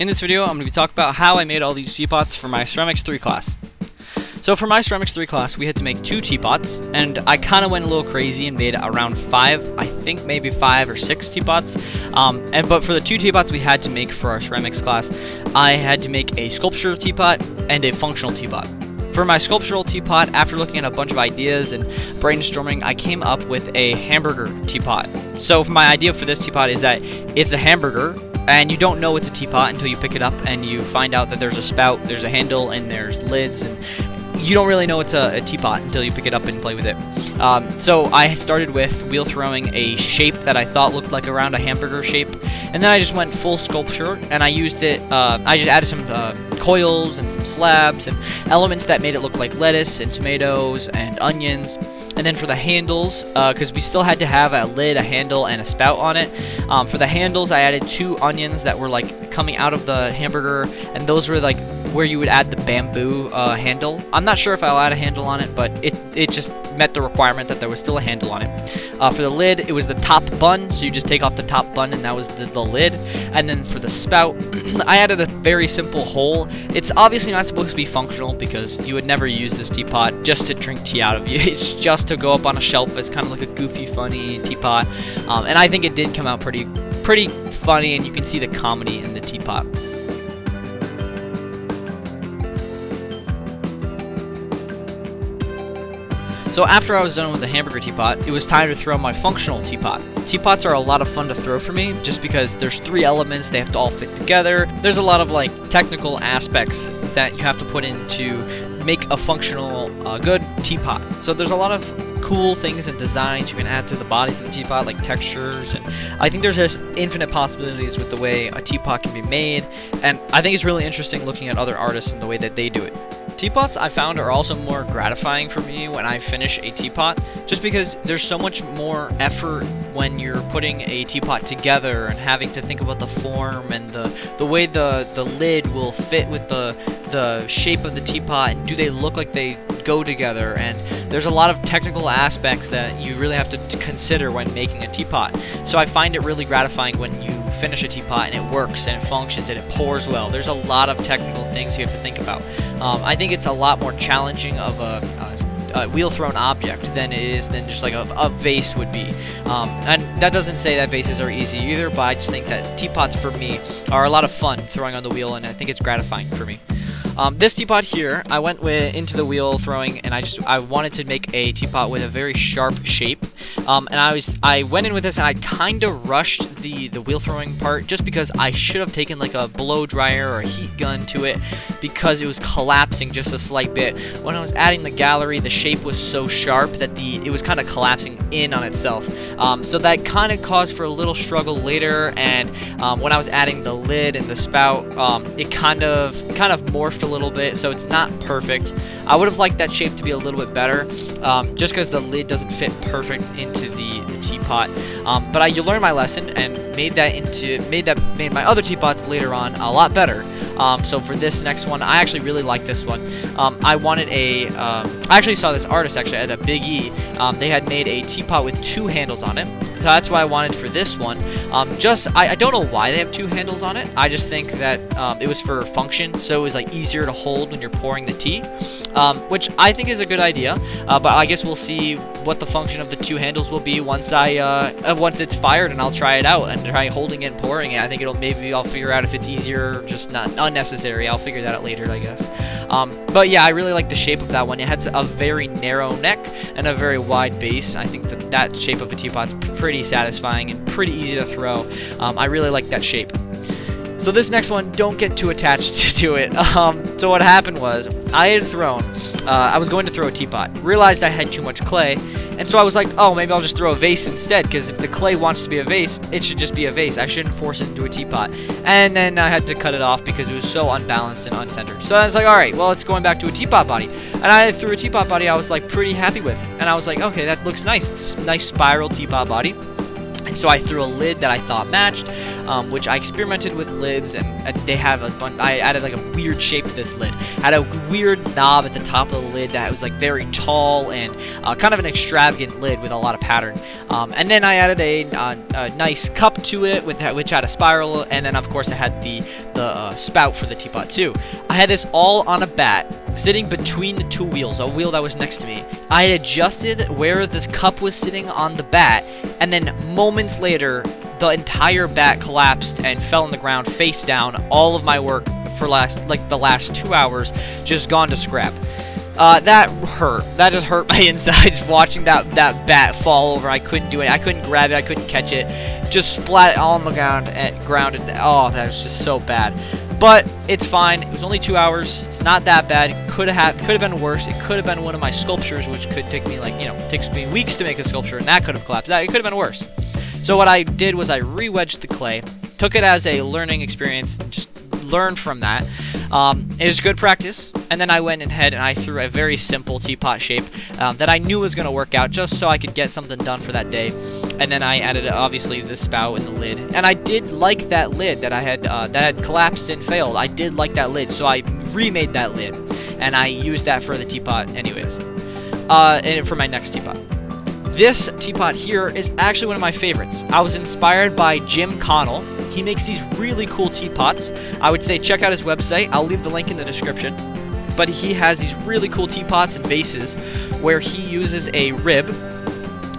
In this video, I'm going to be talking about how I made all these teapots for my Ceramics 3 class. So for my Ceramics 3 class, we had to make 2 teapots, and I kind of went a little crazy and made around 5, I think maybe 5 or 6 teapots. But for the 2 teapots we had to make for our Ceramics class, I had to make a sculptural teapot and a functional teapot. For my sculptural teapot, after looking at a bunch of ideas and brainstorming, I came up with a hamburger teapot. So my idea for this teapot is that it's a hamburger, and you don't know it's a teapot until you pick it up and you find out that there's a spout, there's a handle, and there's lids, and you don't really know it's a teapot until you pick it up and play with it. So I started with wheel throwing a shape that I thought looked like around a hamburger shape, and then I just went full sculpture, and I used it, I just added some coils and some slabs and elements that made it look like lettuce and tomatoes and onions. And then for the handles, because we still had to have a lid, a handle, and a spout on it, for the handles I added 2 onions that were like coming out of the hamburger, and those were like where you would add the bamboo handle. I'm not sure if I'll add a handle on it, but it just met the requirement that there was still a handle on it. For the lid, it was the top bun, so you just take off the top bun and that was the lid. And then for the spout, I added a very simple hole. It's obviously not supposed to be functional because you would never use this teapot just to drink tea out of. It's just to go up on a shelf. It's kind of like a goofy, funny teapot. And I think it did come out pretty funny, and you can see the comedy in the teapot. So after I was done with the hamburger teapot, it was time to throw my functional teapot. Teapots are a lot of fun to throw for me, just because there's 3 elements, they have to all fit together. There's a lot of like technical aspects that you have to put in to make a functional, good teapot. So there's a lot of cool things and designs you can add to the bodies of the teapot, like textures, and I think there's just infinite possibilities with the way a teapot can be made, and I think it's really interesting looking at other artists and the way that they do it. Teapots, I found, are also more gratifying for me when I finish a teapot, just because there's so much more effort when you're putting a teapot together and having to think about the form and the way the lid will fit with the shape of the teapot, and do they look like they go together, and there's a lot of technical aspects that you really have to consider when making a teapot. So I find it really gratifying when you finish a teapot and it works and it functions and it pours well. There's a lot of technical things you have to think about. I think it's a lot more challenging of a wheel thrown object than it is than just like a vase would be. And that doesn't say that vases are easy either, but I just think that teapots for me are a lot of fun throwing on the wheel, and I think it's gratifying for me. This teapot here, I went into the wheel throwing, and I wanted to make a teapot with a very sharp shape. And I went in with this, and I kind of rushed the wheel throwing part, just because I should have taken like a blow dryer or a heat gun to it, because it was collapsing just a slight bit. When I was adding the gallery, the shape was so sharp that it was kind of collapsing in on itself. So that kind of caused for a little struggle later, and when I was adding the lid and the spout, it kind of morphed a little bit, so it's not perfect. I would have liked that shape to be a little bit better, just because the lid doesn't fit perfect into the teapot. But you learned my lesson and made my other teapots later on a lot better. So for this next one, I actually really like this one. I wanted I actually saw this artist at a Big E. They had made a teapot with 2 handles on it. So that's what I wanted for this one. I don't know why they have 2 handles on it. I just think that it was for function, so it was like easier to hold when you're pouring the tea, which I think is a good idea. But I guess we'll see what the function of the 2 handles will be once once it's fired, and I'll try it out and try holding it and pouring it. I think I'll figure out if it's easier or just not unnecessary. I'll figure that out later, I guess. But yeah, I really like the shape of that one. It has a very narrow neck and a very wide base. I think that shape of a teapot's pretty satisfying and pretty easy to throw. I really like that shape. So this next one, don't get too attached to it. So what happened was, I was going to throw a teapot, realized I had too much clay, and so I was like, oh, maybe I'll just throw a vase instead, because if the clay wants to be a vase, it should just be a vase. I shouldn't force it into a teapot. And then I had to cut it off because it was so unbalanced and uncentered. So I was like, alright, well, it's going back to a teapot body. And I threw a teapot body I was like pretty happy with. And I was like, okay, that looks nice. It's a nice spiral teapot body. And so I threw a lid that I thought matched, which I experimented with lids, and they have a bunch. I added like a weird shape to this lid. Had a weird knob at the top of the lid that was like very tall and kind of an extravagant lid with a lot of pattern. And then I added a nice cup to it which had a spiral, and then of course I had the spout for the teapot too. I had this all on a bat sitting between the two wheels, a wheel that was next to me. I had adjusted where the cup was sitting on the bat, and then moments later the entire bat collapsed and fell on the ground face down. All of my work for the last 2 hours just gone to scrap. That hurt. That just hurt my insides watching that bat fall over. I couldn't do it. I couldn't grab it. I couldn't catch it. Just splat all on the ground and oh, that was just so bad. But it's fine. It was only 2 hours. It's not that bad. It could have been worse. It could have been one of my sculptures, which could take me takes me weeks to make a sculpture, and that could have collapsed. It could have been worse. So what I did was I re-wedged the clay, took it as a learning experience, just learned from that. It was good practice, and then I went ahead and I threw a very simple teapot shape that I knew was going to work out, just so I could get something done for that day. And then I added obviously the spout and the lid, and I did like that lid that I had that had collapsed and failed. I did like that lid, so I remade that lid, and I used that for the teapot anyways, and for my next teapot. This teapot here is actually one of my favorites. I was inspired by Jim Connell. He makes these really cool teapots. I would say check out his website. I'll leave the link in the description. But he has these really cool teapots and vases where he uses a rib,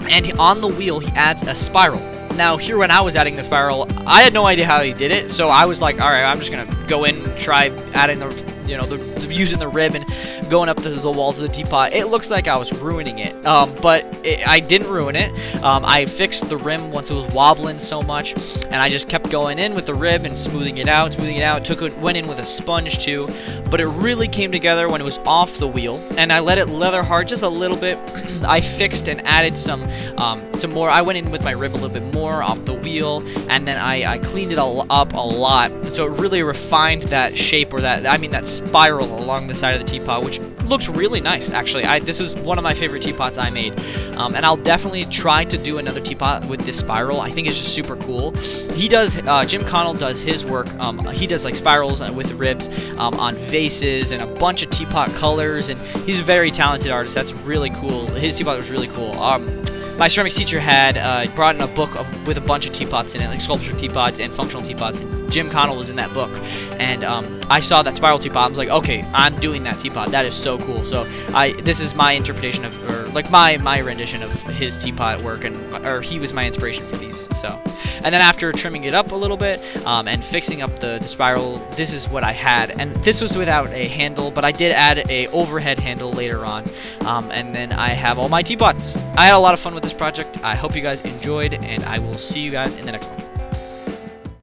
and on the wheel he adds a spiral. Now here, when I was adding the spiral, I had no idea how he did it, so I was like, alright, I'm just gonna go in and try adding using the rib and going up the walls of the teapot. It looks like I was ruining it, but I didn't ruin it. I fixed the rim once it was wobbling so much, and I just kept going in with the rib and smoothing it out. Went in with a sponge too, but it really came together when it was off the wheel, and I let it leather hard just a little bit. I fixed and added some more. I went in with my rib a little bit more off the wheel, and then I cleaned it all up a lot, so it really refined that shape, or that spiral along the side of the teapot, which looks really nice actually. This was one of my favorite teapots I made, and I'll definitely try to do another teapot with this spiral. I think it's just super cool. He does Jim Connell does his work. He does like spirals with ribs on vases and a bunch of teapot colors, and he's a very talented artist. That's really cool. His teapot was really cool. My ceramics teacher had brought in a book with a bunch of teapots in it, like sculpture teapots and functional teapots, and Jim Connell was in that book. And I saw that spiral teapot. I was like, okay, I'm doing that teapot. That is so cool. So this is my interpretation of, or like my rendition of his teapot work, or he was my inspiration for these. So, and then after trimming it up a little bit and fixing up the spiral, this is what I had. And this was without a handle, but I did add a overhead handle later on. And then I have all my teapots. I had a lot of fun with this project. I hope you guys enjoyed, and I will see you guys in the next one.